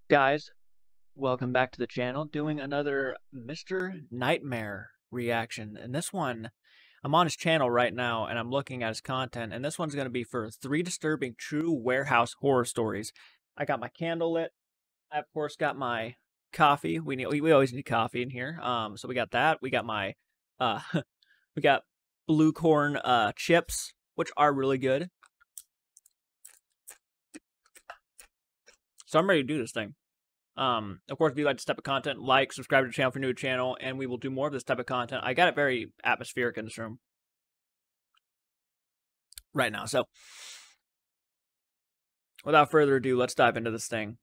Guys, welcome back to the channel, doing another Mr. Nightmare reaction. And this one, I'm on his channel right now, and I'm looking at his content, and this one's going to be for 3 disturbing true warehouse horror stories. I got my candle lit. I, of course, got my coffee. We always need coffee in here. So we got that. We got my, we got blue corn chips, which are really good. So I'm ready to do this thing. Of course, if you like this type of content, like, subscribe to the channel for new channel, and we will do more of this type of content. I got it very atmospheric in this room right now. So, without further ado, let's dive into this thing.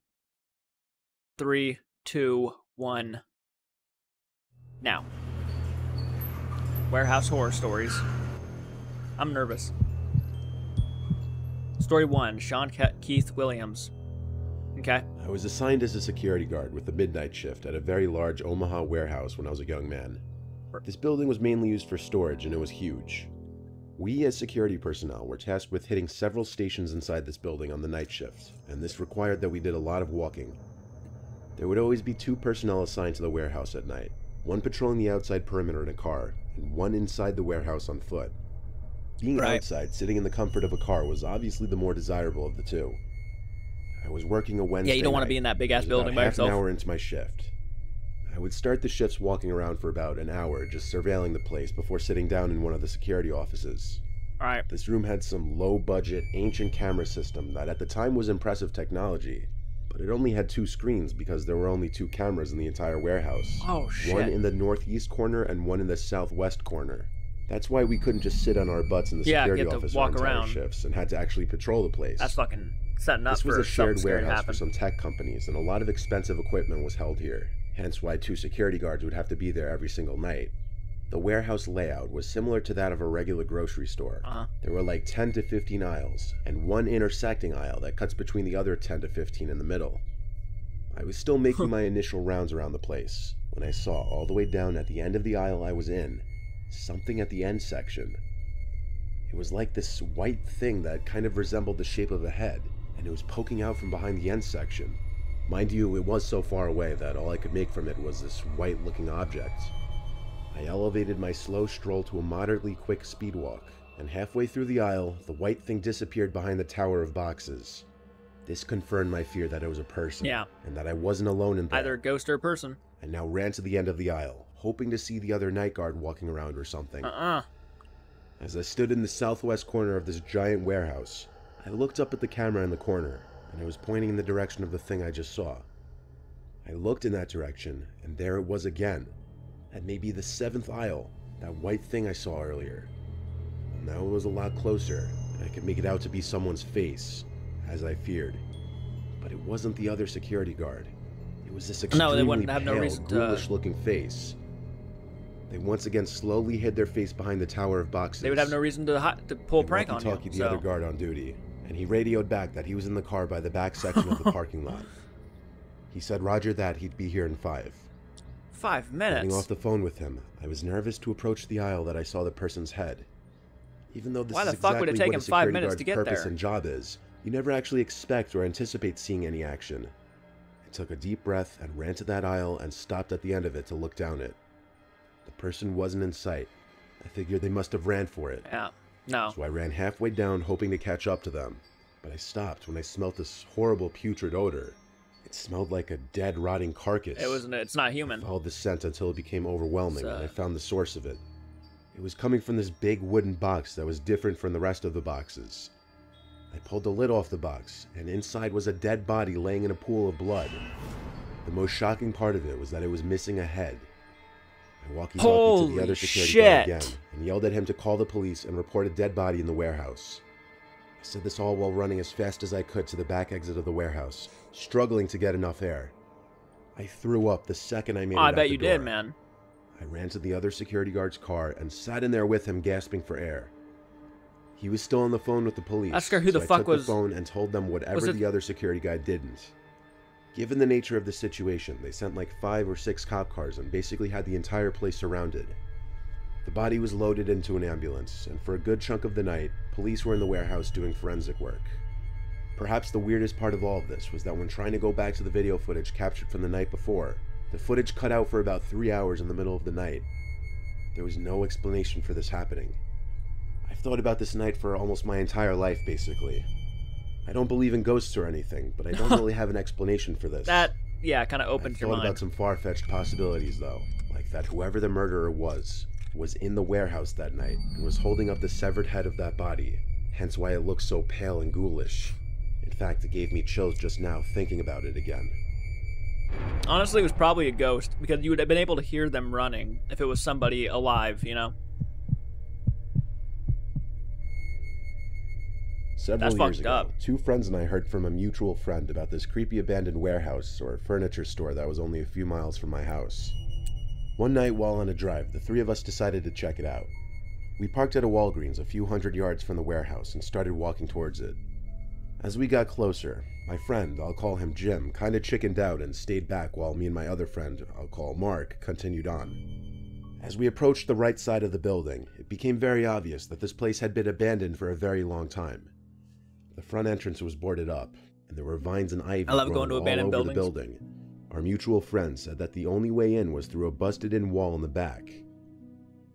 3, 2, 1. Now. Warehouse horror stories. I'm nervous. Story 1, Sean Keith Williams. Okay. I was assigned as a security guard with the midnight shift at a very large Omaha warehouse when I was a young man. This building was mainly used for storage and it was huge. We as security personnel were tasked with hitting several stations inside this building on the night shift, and this required that we did a lot of walking. There would always be 2 personnel assigned to the warehouse at night, one patrolling the outside perimeter in a car, and one inside the warehouse on foot. Being outside, sitting in the comfort of a car was obviously the more desirable of the two. I was working a Wednesday Yeah, you don't want to night. be in that big-ass building by yourself. Half an hour into my shift. I would start the shifts walking around for about an hour, just surveilling the place before sitting down in one of the security offices. Alright. This room had some low-budget, ancient camera system that at the time was impressive technology, but it only had 2 screens because there were only 2 cameras in the entire warehouse. Oh, shit. One in the northeast corner and one in the southwest corner. That's why we couldn't just sit on our butts in the security office our entire shifts and had to actually patrol the place. That's fucking setting up. This was a shared warehouse for some some tech companies, and a lot of expensive equipment was held here, hence why 2 security guards would have to be there every single night. The warehouse layout was similar to that of a regular grocery store. There were like 10 to 15 aisles, and one intersecting aisle that cuts between the other 10 to 15 in the middle. I was still making my initial rounds around the place, when I saw all the way down at the end of the aisle I was in, something at the end section. It was like this white thing that kind of resembled the shape of a head, and it was poking out from behind the end section. Mind you, it was so far away that all I could make from it was this white-looking object. I elevated my slow stroll to a moderately quick speed walk, and halfway through the aisle, the white thing disappeared behind the tower of boxes. This confirmed my fear that it was a person, and that I wasn't alone in there. Either a ghost or a person. I now ran to the end of the aisle, hoping to see the other night guard walking around or something. As I stood in the southwest corner of this giant warehouse, I looked up at the camera in the corner, and it was pointing in the direction of the thing I just saw. I looked in that direction, and there it was again, at maybe the 7th aisle, that white thing I saw earlier. Well, now it was a lot closer, and I could make it out to be someone's face, as I feared. But it wasn't the other security guard. It was this extremely pale, ghoulish-looking face. They once again slowly hid their face behind the tower of boxes. They would have no reason to pull a prank on you. The other guard on duty, and he radioed back that he was in the car by the back section of the parking lot. He said roger that, he'd be here in 5. 5 minutes? Getting off the phone with him, I was nervous to approach the aisle that I saw the person's head. Even though this is exactly what a security guard's purpose and job is, you never actually expect or anticipate seeing any action. I took a deep breath and ran to that aisle and stopped at the end of it to look down it. The person wasn't in sight. I figured they must have ran for it. So I ran halfway down hoping to catch up to them, but I stopped when I smelled this horrible putrid odor. It smelled like a dead, rotting carcass. It's not human. I followed the scent until it became overwhelming, and I found the source of it. It was coming from this big wooden box that was different from the rest of the boxes. I pulled the lid off the box, and inside was a dead body laying in a pool of blood. The most shocking part of it was that it was missing a head. I walkie-talkied to the other security guard again, and yelled at him to call the police and report a dead body in the warehouse. I said this all while running as fast as I could to the back exit of the warehouse, struggling to get enough air. I threw up the second I made it out the door. I bet you did, man. I ran to the other security guard's car and sat in there with him, gasping for air. He was still on the phone with the police, I took the phone and told them whatever the other security guy didn't. Given the nature of the situation, they sent like 5 or 6 cop cars and basically had the entire place surrounded. The body was loaded into an ambulance, and for a good chunk of the night, police were in the warehouse doing forensic work. Perhaps the weirdest part of all of this was that when trying to go back to the video footage captured from the night before, the footage cut out for about 3 hours in the middle of the night. There was no explanation for this happening. I've thought about this night for almost my entire life, basically. I don't believe in ghosts or anything, but I don't really have an explanation for this. That, yeah, kind of opens your mind. I've thought about some far-fetched possibilities, though, like that whoever the murderer was in the warehouse that night and was holding up the severed head of that body, hence why it looks so pale and ghoulish. In fact, it gave me chills just now thinking about it again. Honestly, it was probably a ghost, because you would have been able to hear them running if it was somebody alive, you know? Several years ago, 2 friends and I heard from a mutual friend about this creepy abandoned warehouse or furniture store that was only a few miles from my house. One night while on a drive, the 3 of us decided to check it out. We parked at a Walgreens a few hundred yards from the warehouse and started walking towards it. As we got closer, my friend, I'll call him Jim, kinda chickened out and stayed back while me and my other friend, I'll call Mark, continued on. As we approached the right side of the building, it became very obvious that this place had been abandoned for a very long time. The front entrance was boarded up, and there were vines and ivy growing all over the building. Our mutual friend said that the only way in was through a busted-in wall in the back.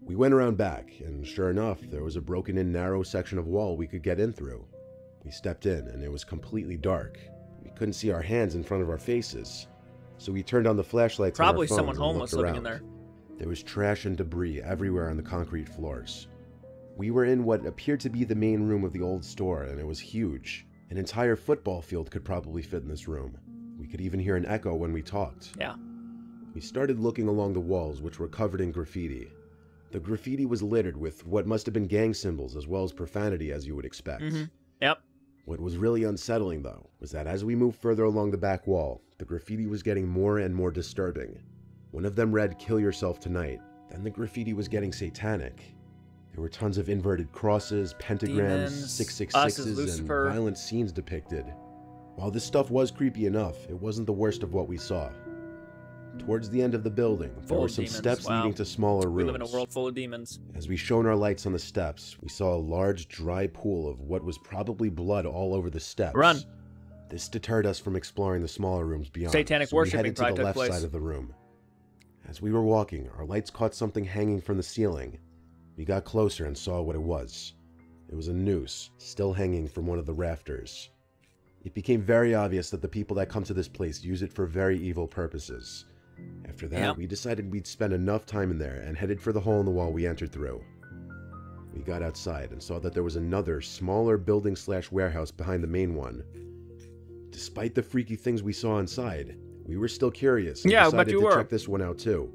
We went around back, and sure enough, there was a broken-in narrow section of wall we could get in through. We stepped in, and it was completely dark. We couldn't see our hands in front of our faces, so we turned on the flashlights on our phones and looked around. Probably someone homeless living in there. There was trash and debris everywhere on the concrete floors. We were in what appeared to be the main room of the old store, and it was huge. An entire football field could probably fit in this room. We could even hear an echo when we talked. Yeah. We started looking along the walls, which were covered in graffiti. The graffiti was littered with what must have been gang symbols as well as profanity, as you would expect. Yep. What was really unsettling, though, was that as we moved further along the back wall, the graffiti was getting more and more disturbing. One of them read, "Kill yourself tonight." Then the graffiti was getting satanic. There were tons of inverted crosses, pentagrams, demons, 666s, and violent scenes depicted. While this stuff was creepy enough, it wasn't the worst of what we saw. Towards the end of the building, there were some steps leading to smaller rooms. We live in a world full of demons. As we shone our lights on the steps, we saw a large, dry pool of what was probably blood all over the steps. Run! This deterred us from exploring the smaller rooms beyond. Satanic worshiping probably took place. We headed to the left side of the room. As we were walking, our lights caught something hanging from the ceiling. We got closer and saw what it was. It was a noose, still hanging from one of the rafters. It became very obvious that the people that come to this place use it for very evil purposes. After that, we decided we'd spend enough time in there and headed for the hole in the wall we entered through. We got outside and saw that there was another, smaller building/warehouse behind the main one. Despite the freaky things we saw inside, we were still curious and decided to check this one out too.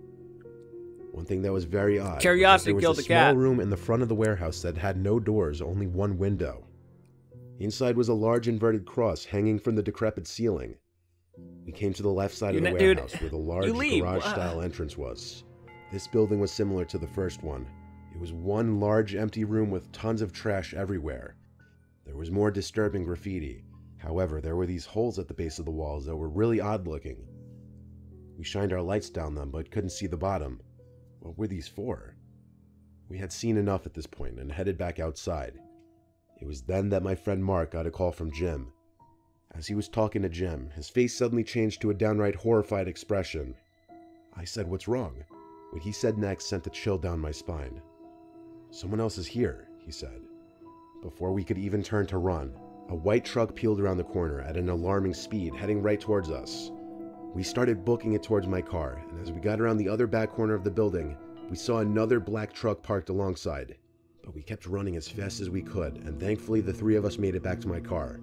One thing that was very odd, curiosity killed the cat. There was a small room in the front of the warehouse that had no doors, only one window. Inside was a large inverted cross hanging from the decrepit ceiling. We came to the left side of the warehouse where the large garage-style entrance was. This building was similar to the first one. It was one large empty room with tons of trash everywhere. There was more disturbing graffiti. However, there were these holes at the base of the walls that were really odd-looking. We shined our lights down them, but couldn't see the bottom. What were these for? We had seen enough at this point and headed back outside. It was then that my friend Mark got a call from Jim. As he was talking to Jim, his face suddenly changed to a downright horrified expression. I said, "What's wrong?" What he said next sent a chill down my spine. "Someone else is here," he said. Before we could even turn to run, a white truck peeled around the corner at an alarming speed, heading right towards us. We started booking it towards my car, and as we got around the other back corner of the building, we saw another black truck parked alongside. But we kept running as fast as we could, and thankfully the 3 of us made it back to my car.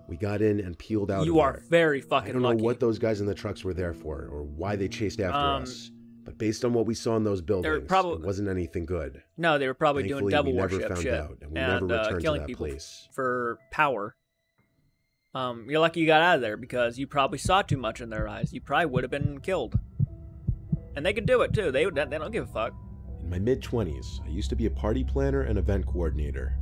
We got in and peeled out of there. You are very fucking lucky. I don't know what those guys in the trucks were there for, or why they chased after us. But based on what we saw in those buildings, it wasn't anything good. No, they were probably doing devil worship shit out, and we never returned killing to that people place. For power. You're lucky you got out of there, because you probably saw too much in their eyes. You probably would have been killed. And they could do it too. They don't give a fuck. In my mid-20s, I used to be a party planner and event coordinator.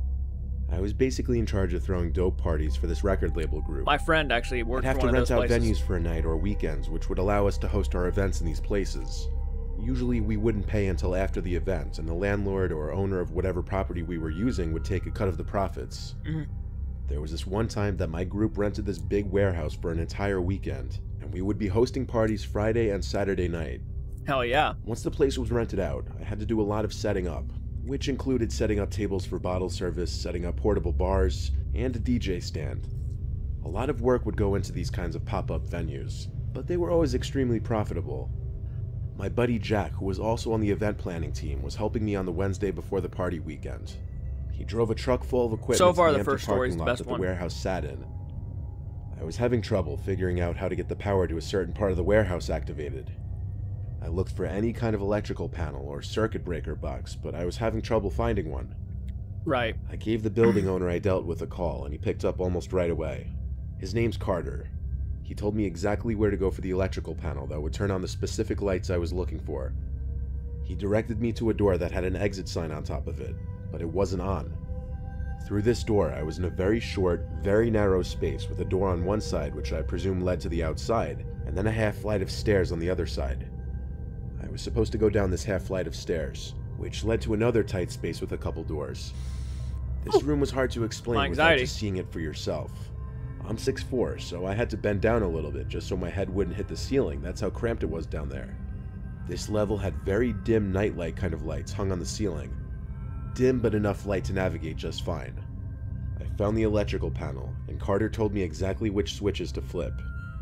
I was basically in charge of throwing dope parties for this record label group. My friend actually worked for one of those places. I'd have to rent out venues for a night or weekends, which would allow us to host our events in these places. Usually we wouldn't pay until after the event, and the landlord or owner of whatever property we were using would take a cut of the profits. There was this one time that my group rented this big warehouse for an entire weekend, and we would be hosting parties Friday and Saturday night. Hell yeah. Once the place was rented out, I had to do a lot of setting up, which included setting up tables for bottle service, setting up portable bars, and a DJ stand. A lot of work would go into these kinds of pop-up venues, but they were always extremely profitable. My buddy Jack, who was also on the event planning team, was helping me on the Wednesday before the party weekend. He drove a truck full of equipment so far, to the the empty first story is parking the lot best that the one. warehouse sat in. I was having trouble figuring out how to get the power to a certain part of the warehouse activated. I looked for any kind of electrical panel or circuit breaker box, but I was having trouble finding one. Right. I gave the building owner I dealt with a call, and he picked up almost right away. His name's Carter. He told me exactly where to go for the electrical panel that would turn on the specific lights I was looking for. He directed me to a door that had an exit sign on top of it, but it wasn't on. Through this door, I was in a very short, very narrow space with a door on one side which I presume led to the outside, and then a half flight of stairs on the other side. I was supposed to go down this half flight of stairs, which led to another tight space with a couple doors. This room was hard to explain without just seeing it for yourself. I'm 6'4", so I had to bend down a little bit just so my head wouldn't hit the ceiling. That's how cramped it was down there. This level had very dim nightlight kind of lights hung on the ceiling. Dim but enough light to navigate just fine. I found the electrical panel, and Carter told me exactly which switches to flip.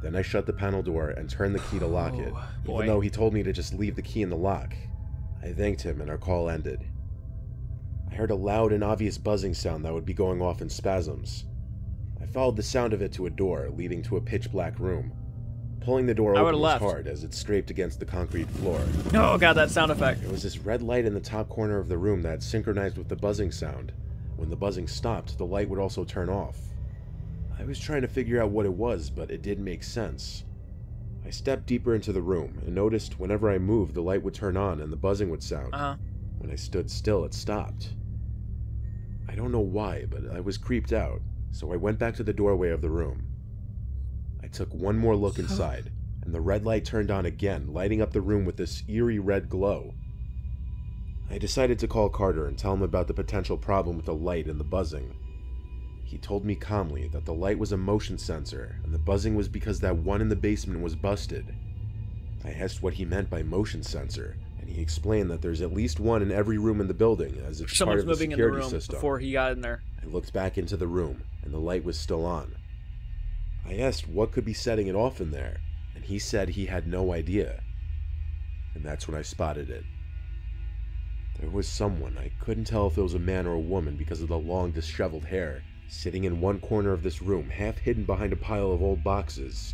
Then I shut the panel door and turned the key to lock it, even though he told me to just leave the key in the lock. I thanked him and our call ended. I heard a loud and obvious buzzing sound that would be going off in spasms. I followed the sound of it to a door leading to a pitch-black room. Pulling the door open was hard as it scraped against the concrete floor. Oh god, that sound effect. There was this red light in the top corner of the room that synchronized with the buzzing sound. When the buzzing stopped, the light would also turn off. I was trying to figure out what it was, but it didn't make sense. I stepped deeper into the room and noticed whenever I moved, the light would turn on and the buzzing would sound. When I stood still, it stopped. I don't know why, but I was creeped out, so I went back to the doorway of the room. I took one more look inside, and the red light turned on again, lighting up the room with this eerie red glow. I decided to call Carter and tell him about the potential problem with the light and the buzzing. He told me calmly that the light was a motion sensor, and the buzzing was because that one in the basement was busted. I asked what he meant by motion sensor, and he explained that there's at least one in every room in the building, as it's part of the security system. Before he got in there. I looked back into the room, and the light was still on. I asked what could be setting it off in there, and he said he had no idea. And that's when I spotted it. There was someone, I couldn't tell if it was a man or a woman because of the long, disheveled hair, sitting in one corner of this room, half hidden behind a pile of old boxes.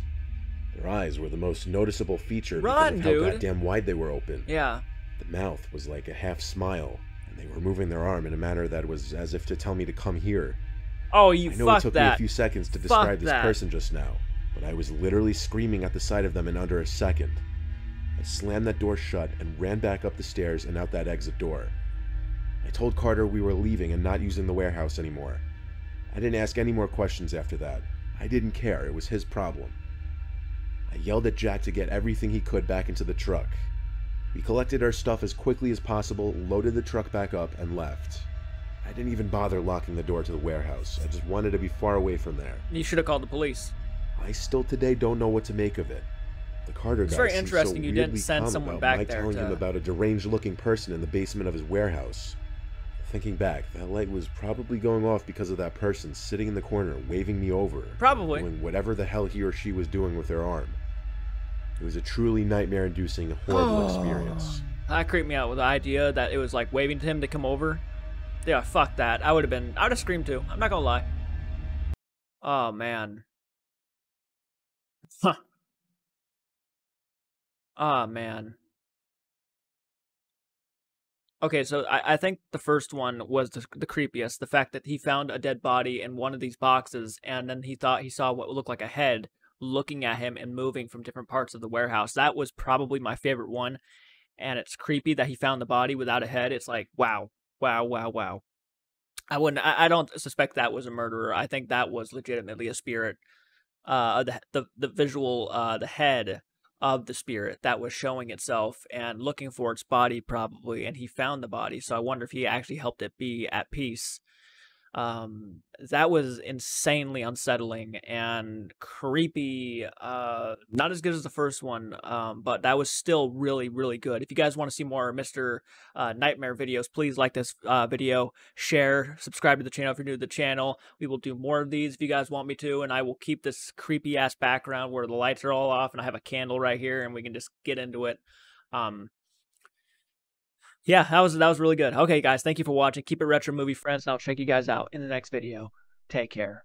Their eyes were the most noticeable feature because of how goddamn wide they were open. Yeah. The mouth was like a half smile, and they were moving their arm in a manner that was as if to tell me to come here. Oh, you fuck that. I know it took me a few seconds to describe this person just now, but I was literally screaming at the sight of them in under a second. I slammed that door shut and ran back up the stairs and out that exit door. I told Carter we were leaving and not using the warehouse anymore. I didn't ask any more questions after that. I didn't care, it was his problem. I yelled at Jack to get everything he could back into the truck. We collected our stuff as quickly as possible, loaded the truck back up, and left. I didn't even bother locking the door to the warehouse. I just wanted to be far away from there. You should have called the police. I still today don't know what to make of it. The Carter guy it's very interesting so you didn't send someone back there telling him about a deranged-looking person in the basement of his warehouse. Thinking back, that light was probably going off because of that person sitting in the corner waving me over. Probably. Doing whatever the hell he or she was doing with their arm. It was a truly nightmare-inducing, horrible experience. That creeped me out with the idea that it was like waving to him to come over. Yeah, fuck that. I would have screamed too. I'm not gonna lie. Oh, man. Huh. Oh, man. Okay, so I think the first one was the creepiest. The fact that he found a dead body in one of these boxes, and then he thought he saw what looked like a head looking at him and moving from different parts of the warehouse. That was probably my favorite one, and it's creepy that he found the body without a head. It's like, wow, wow, wow, wow. I don't suspect that was a murderer. I think that was legitimately a spirit. The visual, the head of the spirit that was showing itself and looking for its body probably, and he found the body. So I wonder if he actually helped it be at peace. That was insanely unsettling and creepy. Not as good as the first one, but that was still really, really good. If you guys want to see more Mr. Nightmare videos, please like this video, share, subscribe to the channel if you're new to the channel. We will do more of these if you guys want me to, and I will keep this creepy ass background where the lights are all off and I have a candle right here and we can just get into it. Yeah, that was really good. Okay, guys, thank you for watching. Keep it retro, movie friends, and I'll check you guys out in the next video. Take care.